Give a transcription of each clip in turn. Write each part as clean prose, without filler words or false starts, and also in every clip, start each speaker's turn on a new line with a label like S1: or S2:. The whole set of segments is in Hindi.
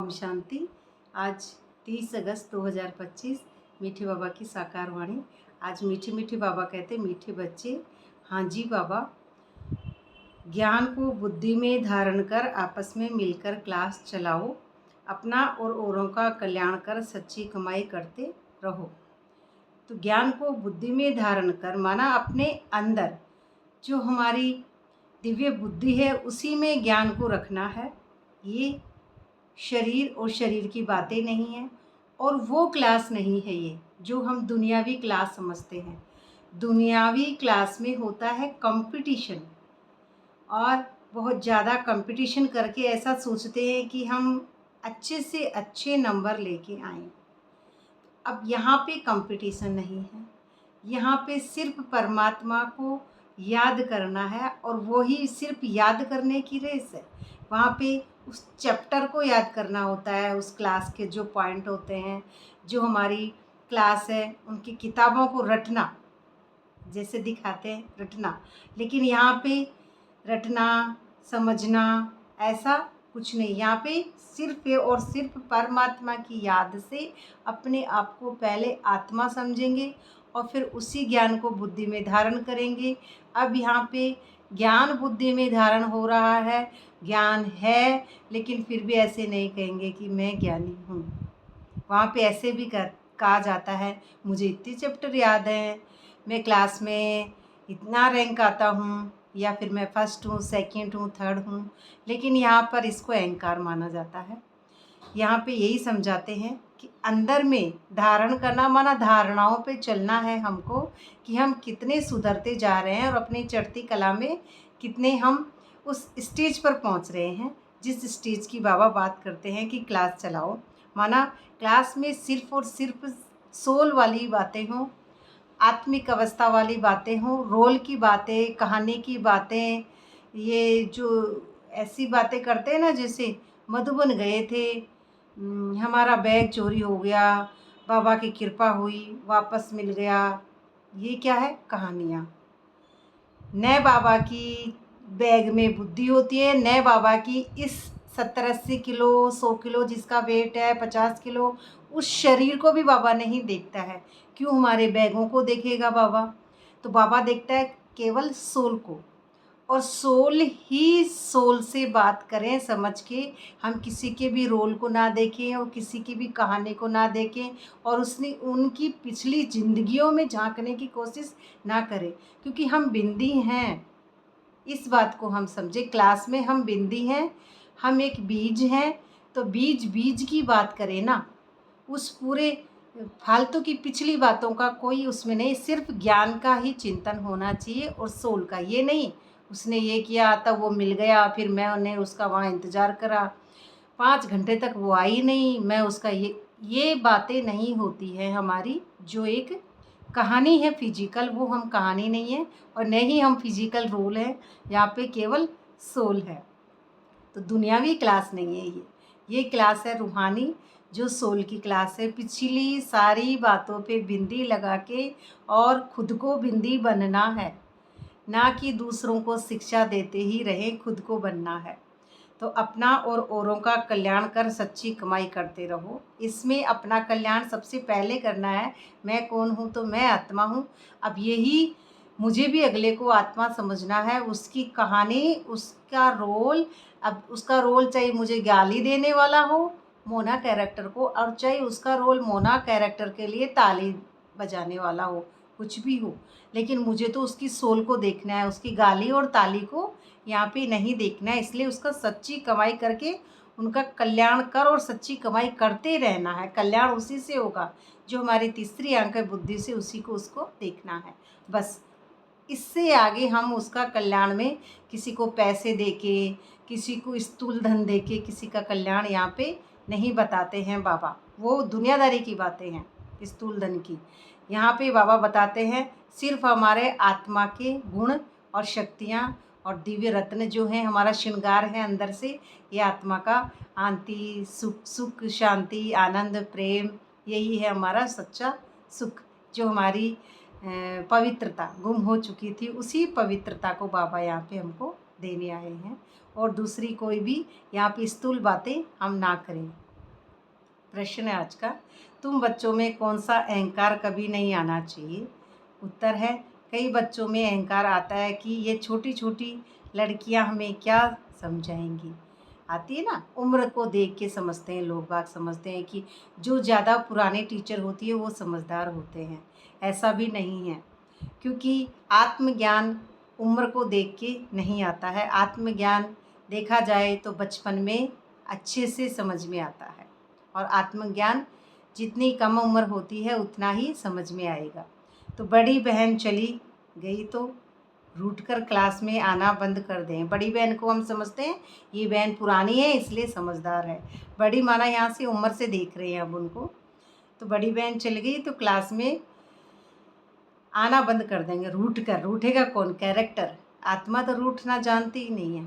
S1: ओम शांति। आज 30 अगस्त 2025 मीठे बाबा की साकार वाणी। आज मीठे मीठे बाबा कहते, मीठे बच्चे, हाँ जी बाबा, ज्ञान को बुद्धि में धारण कर आपस में मिलकर क्लास चलाओ, अपना और औरों का कल्याण कर सच्ची कमाई करते रहो। तो ज्ञान को बुद्धि में धारण कर माना अपने अंदर जो हमारी दिव्य बुद्धि है उसी में ज्ञान को रखना है। ये शरीर और शरीर की बातें नहीं हैं और वो क्लास नहीं है ये जो हम दुनियावी क्लास समझते हैं। दुनियावी क्लास में होता है कंपटीशन, और बहुत ज़्यादा कंपटीशन करके ऐसा सोचते हैं कि हम अच्छे से अच्छे नंबर लेके आएँ। अब यहाँ पे कंपटीशन नहीं है, यहाँ पे सिर्फ परमात्मा को याद करना है और वही सिर्फ याद करने की रेस है। वहाँ पे उस चैप्टर को याद करना होता है, उस क्लास के जो पॉइंट होते हैं, जो हमारी क्लास है उनकी किताबों को रटना, जैसे दिखाते हैं रटना। लेकिन यहाँ पे रटना समझना ऐसा कुछ नहीं, यहाँ पे सिर्फ और सिर्फ परमात्मा की याद से अपने आप को पहले आत्मा समझेंगे और फिर उसी ज्ञान को बुद्धि में धारण करेंगे। अब यहाँ पे ज्ञान बुद्धि में धारण हो रहा है, ज्ञान है, लेकिन फिर भी ऐसे नहीं कहेंगे कि मैं ज्ञानी हूँ। वहाँ पे ऐसे भी कहा जाता है, मुझे इतने चैप्टर याद हैं, मैं क्लास में इतना रैंक आता हूँ, या फिर मैं फर्स्ट हूँ, सेकंड हूँ, थर्ड हूँ। लेकिन यहाँ पर इसको अहंकार माना जाता है। यहाँ पे यही समझाते हैं कि अंदर में धारण करना माना धारणाओं पे चलना है हमको, कि हम कितने सुधरते जा रहे हैं और अपनी चढ़ती कला में कितने हम उस स्टेज पर पहुँच रहे हैं जिस स्टेज की बाबा बात करते हैं कि क्लास चलाओ। माना क्लास में सिर्फ और सिर्फ सोल वाली बातें हों, आत्मिक अवस्था वाली बातें हों, रोल की बातें, कहानी की बातें, ये जो ऐसी बातें करते हैं ना, जैसे मधुबन गए थे, हमारा बैग चोरी हो गया, बाबा की कृपा हुई, वापस मिल गया। ये क्या है? कहानियाँ। नए बाबा की बैग में बुद्धि होती है, नए बाबा की इस 70-80 किलो 100 किलो जिसका वेट है 50 किलो, उस शरीर को भी बाबा नहीं देखता है। क्यों हमारे बैगों को देखेगा बाबा? तो बाबा देखता है केवल सोल को, और सोल ही सोल से बात करें समझ के। हम किसी के भी रोल को ना देखें और किसी की भी कहानी को ना देखें और उसने उनकी पिछली ज़िंदगियों में झांकने की कोशिश ना करें, क्योंकि हम बिंदी हैं। इस बात को हम समझें, क्लास में हम बिंदी हैं, हम एक बीज हैं। तो बीज की बात करें ना, उस पूरे फालतू की पिछली बातों का कोई उसमें नहीं, सिर्फ ज्ञान का ही चिंतन होना चाहिए और सोल का। ये नहीं उसने ये किया तब वो मिल गया, फिर मैंने उसका वहाँ इंतज़ार करा 5 घंटे तक वो आई नहीं, मैं उसका ये बातें नहीं होती है हमारी। जो एक कहानी है फिजिकल, वो हम कहानी नहीं है, और न ही हम फिजिकल रोल हैं। यहाँ पे केवल सोल है। तो दुनियावी क्लास नहीं है ये क्लास है रूहानी, जो सोल की क्लास है। पिछली सारी बातों पे बिंदी लगा के और खुद को बिंदी बनना है, ना कि दूसरों को शिक्षा देते ही रहे, खुद को बनना है। तो अपना और औरों का कल्याण कर सच्ची कमाई करते रहो। इसमें अपना कल्याण सबसे पहले करना है। मैं कौन हूँ? तो मैं आत्मा हूँ। अब यही मुझे भी अगले को आत्मा समझना है, उसकी कहानी, उसका रोल। अब उसका रोल चाहे मुझे गाली देने वाला हो मोना कैरेक्टर को, और चाहे उसका रोल मोना कैरेक्टर के लिए ताली बजाने वाला हो, कुछ भी हो, लेकिन मुझे तो उसकी सोल को देखना है, उसकी गाली और ताली को यहाँ पे नहीं देखना है। इसलिए उसका सच्ची कमाई करके उनका कल्याण कर और सच्ची कमाई करते रहना है। कल्याण उसी से होगा जो हमारी तीसरी आंख है बुद्धि से, उसी को उसको देखना है बस। इससे आगे हम उसका कल्याण में किसी को पैसे देके, किसी को स्थूल धन देके किसी का कल्याण यहाँ पे नहीं बताते हैं बाबा। वो दुनियादारी की बातें हैं, स्थूल धन की। यहाँ पे बाबा बताते हैं सिर्फ हमारे आत्मा के गुण और शक्तियाँ और दिव्य रत्न जो हैं, हमारा श्रृंगार है अंदर से। ये आत्मा का शांति, सुख शांति आनंद प्रेम, यही है हमारा सच्चा सुख। जो हमारी पवित्रता गुम हो चुकी थी, उसी पवित्रता को बाबा यहाँ पे हमको देने आए हैं। और दूसरी कोई भी यहाँ पे स्थूल बातें हम ना करें। प्रश्न है आज का, तुम बच्चों में कौन सा अहंकार कभी नहीं आना चाहिए? उत्तर है, कई बच्चों में अहंकार आता है कि ये छोटी छोटी लड़कियां हमें क्या समझाएंगी। आती है ना, उम्र को देख के समझते हैं, लोग बाग समझते हैं कि जो ज़्यादा पुराने टीचर होती है वो समझदार होते हैं। ऐसा भी नहीं है, क्योंकि आत्मज्ञान उम्र को देख के नहीं आता है। आत्मज्ञान देखा जाए तो बचपन में अच्छे से समझ में आता है, और आत्मज्ञान जितनी कम उम्र होती है उतना ही समझ में आएगा। तो बड़ी बहन चली गई तो रूठ कर क्लास में आना बंद कर दें। बड़ी बहन को हम समझते हैं ये बहन पुरानी है इसलिए समझदार है। बड़ी माना यहाँ से उम्र से देख रहे हैं अब उनको। तो बड़ी बहन चल गई तो क्लास में आना बंद कर देंगे रूठ कर। रूठेगा कौन? कैरेक्टर। आत्मा तो रूठना जानती ही नहीं है।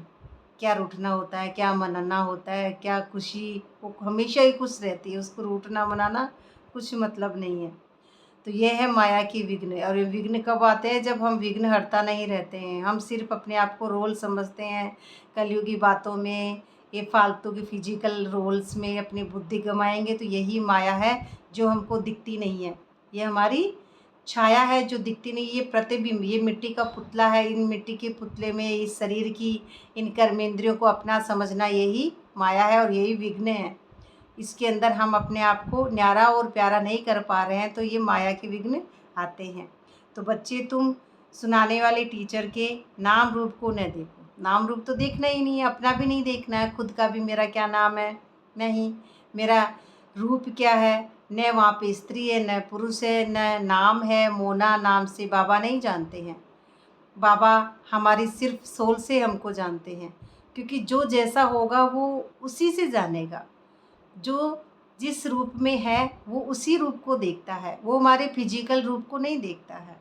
S1: क्या रूठना होता है, क्या मनाना होता है, क्या खुशी, वो हमेशा ही खुश रहती है, उसको रूठना मनाना कुछ मतलब नहीं है। तो ये है माया की विघ्न। और ये विघ्न कब आते हैं? जब हम विघ्न हरता नहीं रहते हैं, हम सिर्फ अपने आप को रोल समझते हैं। कलयुगी बातों में, ये फालतू के फिजिकल रोल्स में अपनी बुद्धि गमाएंगे तो यही माया है जो हमको दिखती नहीं है। ये हमारी छाया है जो दिखती नहीं। ये प्रतिबिंब, ये मिट्टी का पुतला है। इन मिट्टी के पुतले में इस शरीर की, इन कर्मेंद्रियों को अपना समझना, यही माया है और यही विघ्न है। इसके अंदर हम अपने आप को न्यारा और प्यारा नहीं कर पा रहे हैं तो ये माया के विघ्न आते हैं। तो बच्चे, तुम सुनाने वाले टीचर के नाम रूप को न देखो। नाम रूप तो देखना ही नहीं है, अपना भी नहीं देखना है, खुद का भी मेरा क्या नाम है, नहीं, मेरा रूप क्या है। न वहाँ पे स्त्री है, न पुरुष है, न नाम है। मोना नाम से बाबा नहीं जानते हैं। बाबा हमारी सिर्फ सोल से हमको जानते हैं, क्योंकि जो जैसा होगा वो उसी से जानेगा। जो जिस रूप में है वो उसी रूप को देखता है, वो हमारे फिजिकल रूप को नहीं देखता है।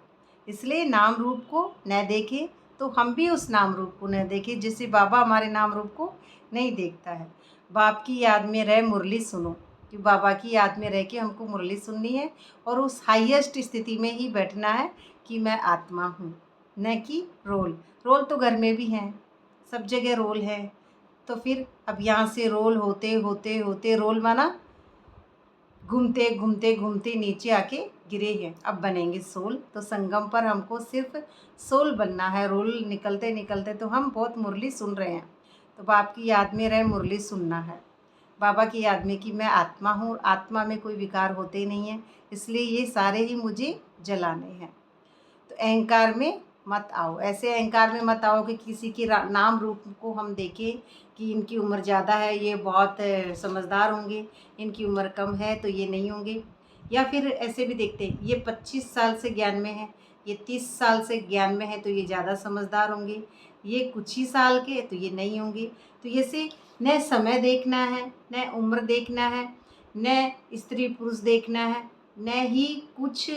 S1: इसलिए नाम रूप को न देखें तो हम भी उस नाम रूप को न देखें, जैसे बाबा हमारे नाम रूप को नहीं देखता है। बाप की याद में रह मुरली सुनो, कि बाबा की याद में रह के हमको मुरली सुननी है और उस हाईएस्ट स्थिति में ही बैठना है कि मैं आत्मा हूँ, न कि रोल। रोल तो घर में भी हैं, सब जगह रोल है। तो फिर अब यहाँ से रोल होते होते होते, रोल माना घूमते घूमते घूमते नीचे आके गिरे हैं, अब बनेंगे सोल। तो संगम पर हमको सिर्फ सोल बनना है। रोल निकलते निकलते तो हम बहुत मुरली सुन रहे हैं। तो बाप की याद में रहे मुरली सुनना है, बाबा की याद में कि मैं आत्मा हूँ। आत्मा में कोई विकार होते नहीं है, इसलिए ये सारे ही मुझे जलाने हैं। तो अहंकार में मत आओ। ऐसे अहंकार में मत आओ कि किसी की नाम रूप को हम देखें कि इनकी उम्र ज़्यादा है, ये बहुत समझदार होंगे, इनकी उम्र कम है तो ये नहीं होंगे। या फिर ऐसे भी देखते हैं, ये 25 साल से ज्ञान में है, ये 30 साल से ज्ञान में है तो ये ज़्यादा समझदार होंगे, ये कुछ ही साल के तो ये नहीं होंगे। तो जैसे न समय देखना है, न उम्र देखना है, न स्त्री पुरुष देखना है, न ही कुछ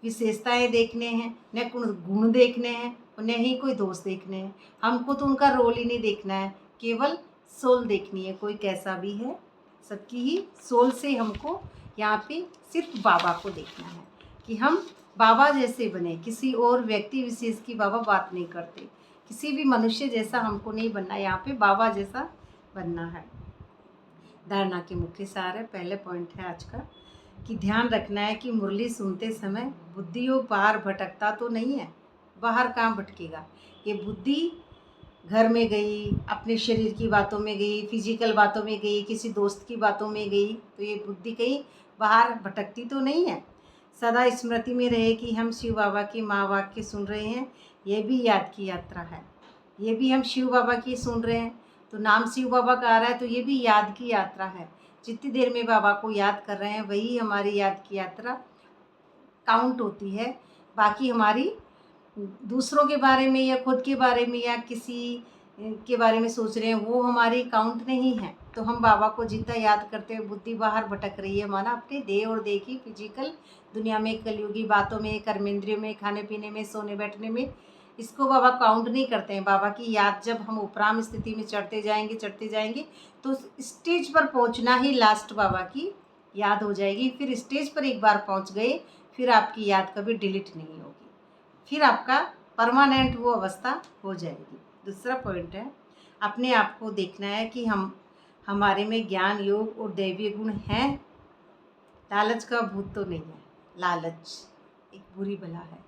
S1: विशेषताएं देखने हैं, न कुछ गुण देखने हैं, और न ही कोई दोष देखने हैं। हमको तो उनका रोल ही नहीं देखना है, केवल सोल देखनी है। कोई कैसा भी है, सबकी ही सोल से हमको यहाँ पे सिर्फ बाबा को देखना है कि हम बाबा जैसे बने। किसी और व्यक्ति विशेष की बाबा बात नहीं करते, किसी भी मनुष्य जैसा हमको नहीं बनना, यहाँ पे बाबा जैसा बनना है। धारणा के मुख्य सार है, पहले पॉइंट है आज का, कि ध्यान रखना है कि मुरली सुनते समय बुद्धि और बाहर भटकता तो नहीं है। बाहर कहाँ भटकेगा? ये बुद्धि घर में गई, अपने शरीर की बातों में गई, फिजिकल बातों में गई, किसी दोस्त की बातों में गई, तो ये बुद्धि कहीं बाहर भटकती तो नहीं है। सदा स्मृति में रहे कि हम शिव बाबा की माँ वाक्य सुन रहे हैं, ये भी याद की यात्रा है। ये भी हम शिव बाबा की सुन रहे हैं, तो नाम शिव बाबा का आ रहा है तो ये भी याद की यात्रा है। जितनी देर में बाबा को याद कर रहे हैं वही हमारी याद की यात्रा काउंट होती है। बाकी हमारी दूसरों के बारे में या खुद के बारे में या किसी के बारे में सोच रहे हैं, वो हमारी काउंट नहीं है। तो हम बाबा को जितना याद करते हुए बुद्धि बाहर भटक रही है, माना अपने देह और देह की फिजिकल दुनिया में, कलयुगी बातों में, कर्मेंद्रियों में, खाने पीने में, सोने बैठने में, इसको बाबा काउंट नहीं करते हैं। बाबा की याद जब हम उपराम स्थिति में चढ़ते जाएंगे तो स्टेज पर पहुंचना ही लास्ट बाबा की याद हो जाएगी। फिर स्टेज पर एक बार पहुंच गए, फिर आपकी याद कभी डिलीट नहीं होगी, फिर आपका परमानेंट वो अवस्था हो जाएगी। दूसरा पॉइंट है, अपने आप को देखना है कि हम हमारे में ज्ञान, योग और दैवीय गुण हैं लालच का भूत तो नहीं है। लालच एक बुरी बला है,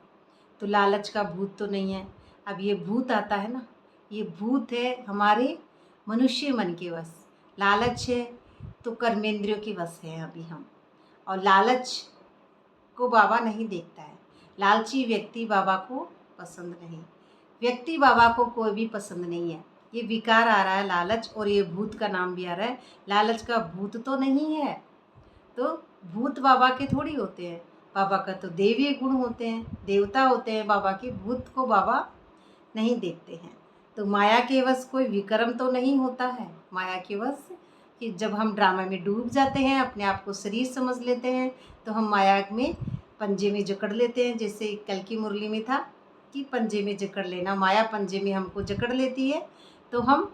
S1: तो लालच का भूत तो नहीं है। अब ये भूत आता है ना, ये भूत है हमारे मनुष्य मन के वश। लालच है तो कर्मेंद्रियों के वश है अभी हम, और लालच को बाबा नहीं देखता है। लालची व्यक्ति बाबा को पसंद नहीं, व्यक्ति बाबा को कोई भी पसंद नहीं है। ये विकार आ रहा है लालच, और ये भूत का नाम भी आ रहा है। लालच का भूत तो नहीं है, तो भूत बाबा के थोड़ी होते हैं। बाबा का तो देवीय गुण होते हैं, देवता होते हैं बाबा के। भूत को बाबा नहीं देखते हैं। तो माया के वश कोई विक्रम तो नहीं होता है। माया के वश कि जब हम ड्रामा में डूब जाते हैं, अपने आप को शरीर समझ लेते हैं, तो हम माया में पंजे में जकड़ लेते हैं। जैसे कल की मुरली में था कि पंजे में जकड़ लेना, माया पंजे में हमको जकड़ लेती है, तो हम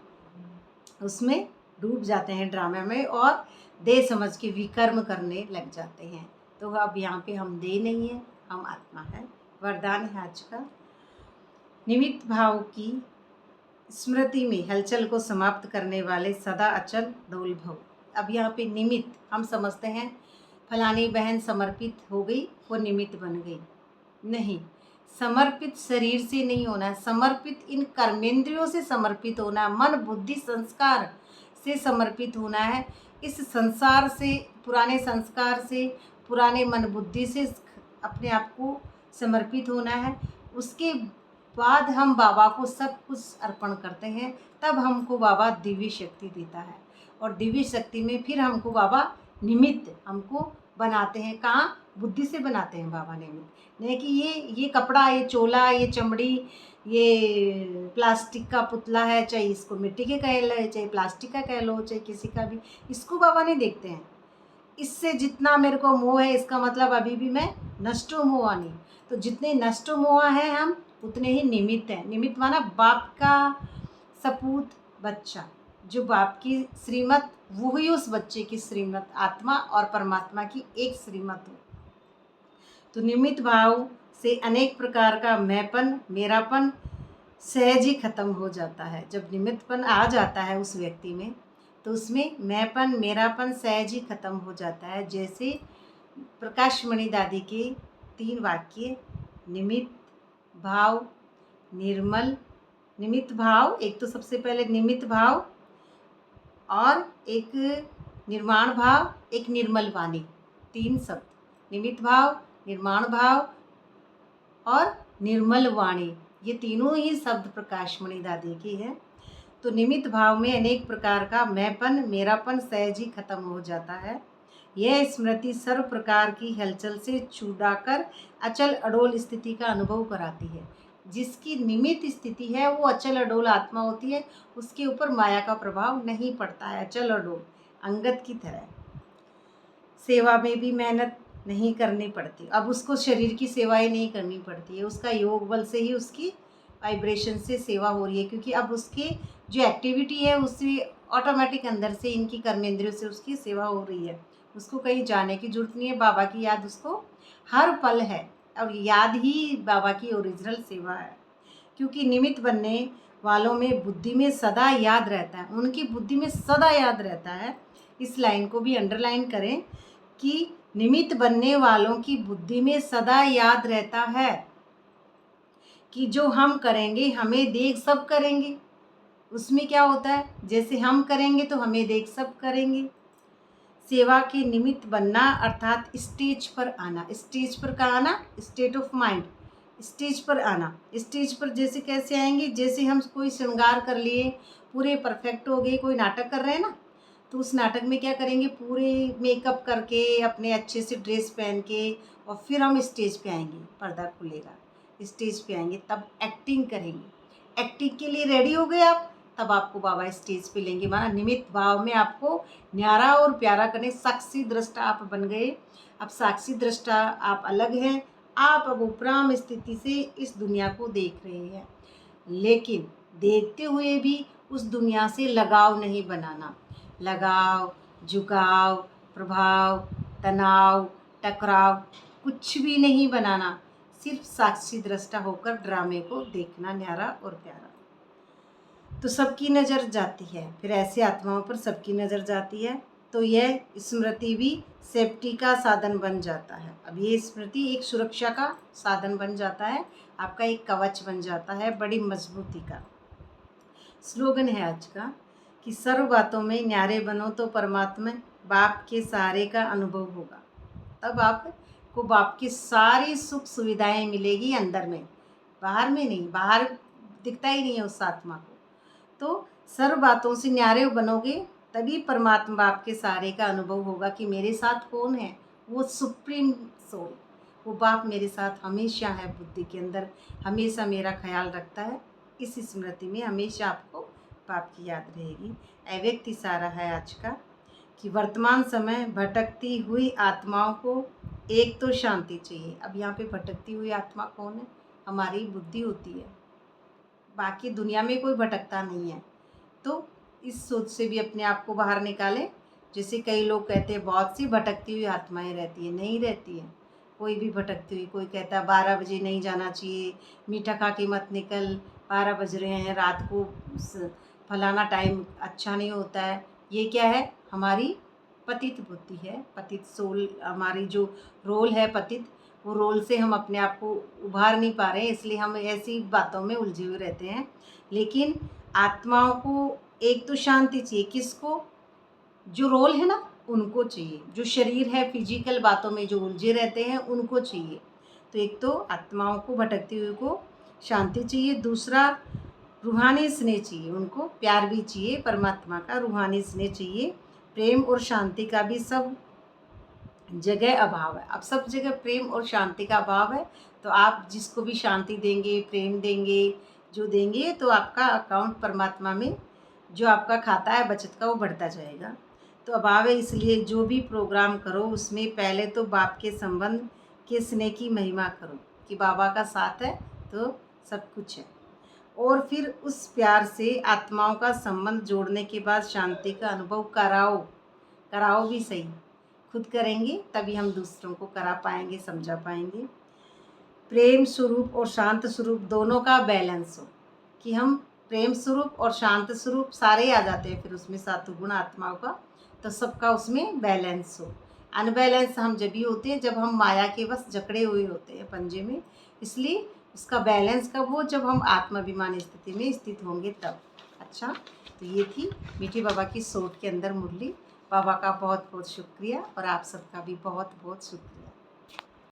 S1: उसमें डूब जाते हैं ड्रामे में, और दे समझ के विकर्म करने लग जाते हैं। तो अब यहाँ पे हम दे नहीं है, हम आत्मा है। वरदान है आज का, निमित्त भाव की स्मृति में हलचल को समाप्त करने वाले सदा अचल डोल भव। अब यहाँ पे निमित्त हम समझते हैं फलानी बहन समर्पित हो गई, वो निमित्त बन गई। नहीं, समर्पित शरीर से नहीं होना है, समर्पित इन कर्मेंद्रियों से समर्पित होना है, मन बुद्धि संस्कार से समर्पित होना है। इस संसार से, पुराने संस्कार से, पुराने मन बुद्धि से अपने आप को समर्पित होना है। उसके बाद हम बाबा को सब कुछ अर्पण करते हैं, तब हमको बाबा दिव्य शक्ति देता है, और दिव्य शक्ति में फिर हमको बाबा निमित्त हमको बनाते हैं। कहाँ? बुद्धि से बनाते हैं बाबा निमित्त। नहीं कि ये कपड़ा, ये चोला, ये चमड़ी, ये प्लास्टिक का पुतला है, चाहे इसको मिट्टी के कह लो, चाहे प्लास्टिक का कह लो, चाहे किसी का भी, इसको बाबा नहीं देखते हैं। इससे जितना मेरे को मोह है, इसका मतलब अभी भी मैं नष्टो मोहा नहीं। तो जितने नष्टो मोहा हैं हम, उतने ही निमित्त हैं। निमित्त माना बाप का सपूत बच्चा, जो बाप की श्रीमत, वो ही उस बच्चे की श्रीमत, आत्मा और परमात्मा की एक श्रीमत हो। तो निमित्त भाव से अनेक प्रकार का मैंपन, मेरापन सहज ही खत्म हो जाता है। जब निमित्तपन आ जाता है उस व्यक्ति में, तो उसमें मैंपन, मेरापन सहज ही खत्म हो जाता है। जैसे प्रकाशमणि दादी के 3 वाक्य, निमित्त भाव, निर्मल, निमित्त भाव, एक तो सबसे पहले निमित्त भाव, और एक निर्माण भाव, एक निर्मल वाणी, 3 शब्द, निमित्त भाव, निर्माण भाव और निर्मल वाणी, ये तीनों ही शब्द प्रकाशमणि दादी की है। तो निमित्त भाव में अनेक प्रकार का मैंपन, मेरापन सहज ही खत्म हो जाता है। यह स्मृति सर्व प्रकार की हलचल से छुड़ाकर अचल अडोल स्थिति का अनुभव कराती है। जिसकी निमित्त स्थिति है वो अचल अडोल आत्मा होती है, उसके ऊपर माया का प्रभाव नहीं पड़ता है, अचल अडोल, अंगत की तरह। सेवा में भी मेहनत नहीं करनी पड़ती, अब उसको शरीर की सेवाएं नहीं करनी पड़ती है, उसका योग बल से ही, उसकी वाइब्रेशन से सेवा हो रही है, क्योंकि अब उसकी जो एक्टिविटी है उससे ऑटोमेटिक अंदर से, इनकी कर्मेंद्रियों से उसकी सेवा हो रही है। उसको कहीं जाने की जरूरत नहीं है, बाबा की याद उसको हर पल है, और याद ही बाबा की ओरिजिनल सेवा है। क्योंकि निमित्त बनने वालों में बुद्धि में सदा याद रहता है, उनकी बुद्धि में सदा याद रहता है। इस लाइन को भी अंडरलाइन करें कि निमित्त बनने वालों की बुद्धि में सदा याद रहता है कि जो हम करेंगे हमें देख सब करेंगे। उसमें क्या होता है, जैसे हम करेंगे तो हमें देख सब करेंगे। सेवा के निमित्त बनना अर्थात स्टेज पर आना। स्टेज पर कहाँ आना? स्टेट ऑफ माइंड, स्टेज पर आना। स्टेज पर जैसे कैसे आएंगे, जैसे हम कोई श्रृंगार कर लिए, पूरे परफेक्ट हो गए, कोई नाटक कर रहे हैं ना, तो उस नाटक में क्या करेंगे, पूरे मेकअप करके, अपने अच्छे से ड्रेस पहन के, और फिर हम स्टेज पे आएंगे, पर्दा खुलेगा, स्टेज पे आएंगे, तब एक्टिंग करेंगे। एक्टिंग के लिए रेडी हो गए आप, तब आपको बाबा स्टेज पे लेंगे। माना निमित्त भाव में आपको न्यारा और प्यारा करने, साक्षी दृष्टा आप बन गए। अब साक्षी दृष्टा आप अलग हैं, आप अब उपराम स्थिति से इस दुनिया को देख रहे हैं, लेकिन देखते हुए भी उस दुनिया से लगाव नहीं बनाना। लगाव, झुकाव, प्रभाव, तनाव, टकराव कुछ भी नहीं बनाना, सिर्फ साक्षी दृष्टा होकर ड्रामे को देखना, न्यारा और प्यारा। तो सबकी नज़र जाती है, फिर ऐसे आत्माओं पर सबकी नज़र जाती है। तो यह स्मृति भी सेफ्टी का साधन बन जाता है। अब ये स्मृति एक सुरक्षा का साधन बन जाता है, आपका एक कवच बन जाता है, बड़ी मजबूती का। स्लोगन है आज का कि सर्व बातों में न्यारे बनो तो परमात्मा बाप के सहारे का अनुभव होगा। तब आपको बाप की सारी सुख सुविधाएं मिलेगी अंदर में, बाहर में नहीं, बाहर दिखता ही नहीं है उस आत्मा को। तो सर्व बातों से न्यारे बनोगे तभी परमात्मा बाप के सहारे का अनुभव होगा कि मेरे साथ कौन है, वो सुप्रीम सोल, वो बाप मेरे साथ हमेशा है, बुद्धि के अंदर हमेशा मेरा ख्याल रखता है। इस स्मृति में हमेशा आपको बाप की याद रहेगी। अव्यक्त इशारा है आज का कि वर्तमान समय भटकती हुई आत्माओं को एक तो शांति चाहिए। अब यहाँ पे भटकती हुई आत्मा कौन है? हमारी बुद्धि होती है, बाकी दुनिया में कोई भटकता नहीं है। तो इस सोच से भी अपने आप को बाहर निकालें। जैसे कई लोग कहते हैं बहुत सी भटकती हुई आत्माएं रहती है, नहीं रहती है कोई भी भटकती हुई। कोई कहता है 12 बजे नहीं जाना चाहिए, मीठा खा के मत निकल, 12 बज रहे हैं, रात को फलाना टाइम अच्छा नहीं होता है। ये क्या है? हमारी पतित बुद्धि है, पतित सोल, हमारी जो रोल है पतित, वो रोल से हम अपने आप को उभार नहीं पा रहे हैं, इसलिए हम ऐसी बातों में उलझे हुए रहते हैं। लेकिन आत्माओं को एक तो शांति चाहिए। किसको? जो रोल है ना उनको चाहिए, जो शरीर है फिजिकल बातों में जो उलझे रहते हैं उनको चाहिए। तो एक तो आत्माओं को, भटकती हुई को शांति चाहिए, दूसरा रूहानी स्नेह चाहिए, उनको प्यार भी चाहिए, परमात्मा का रूहानी स्नेह चाहिए। प्रेम और शांति का भी सब जगह अभाव है। अब सब जगह प्रेम और शांति का अभाव है, तो आप जिसको भी शांति देंगे, प्रेम देंगे, जो देंगे, तो आपका अकाउंट परमात्मा में जो आपका खाता है बचत का, वो बढ़ता जाएगा। तो अभाव है, इसलिए जो भी प्रोग्राम करो उसमें पहले तो बाप के संबंध के स्नेह की महिमा करो कि बाबा का साथ है तो सब कुछ है। और फिर उस प्यार से आत्माओं का संबंध जोड़ने के बाद शांति का अनुभव कराओ भी सही। खुद करेंगे तभी हम दूसरों को करा पाएंगे, समझा पाएंगे। प्रेम स्वरूप और शांत स्वरूप दोनों का बैलेंस हो, कि हम प्रेम स्वरूप और शांत स्वरूप सारे आ जाते हैं फिर उसमें, सातों गुण आत्माओं का, तो सबका उसमें बैलेंस हो। अनबैलेंस हम जब भी होते हैं जब हम माया के बस जकड़े हुए होते हैं पंजे में, इसलिए उसका बैलेंस कब हो? जब हम आत्माभिमान स्थिति में स्थित होंगे तब। अच्छा, तो ये थी मीठे बाबा की सोच के अंदर मुरली। बाबा का बहुत बहुत शुक्रिया और आप सबका भी बहुत बहुत शुक्रिया।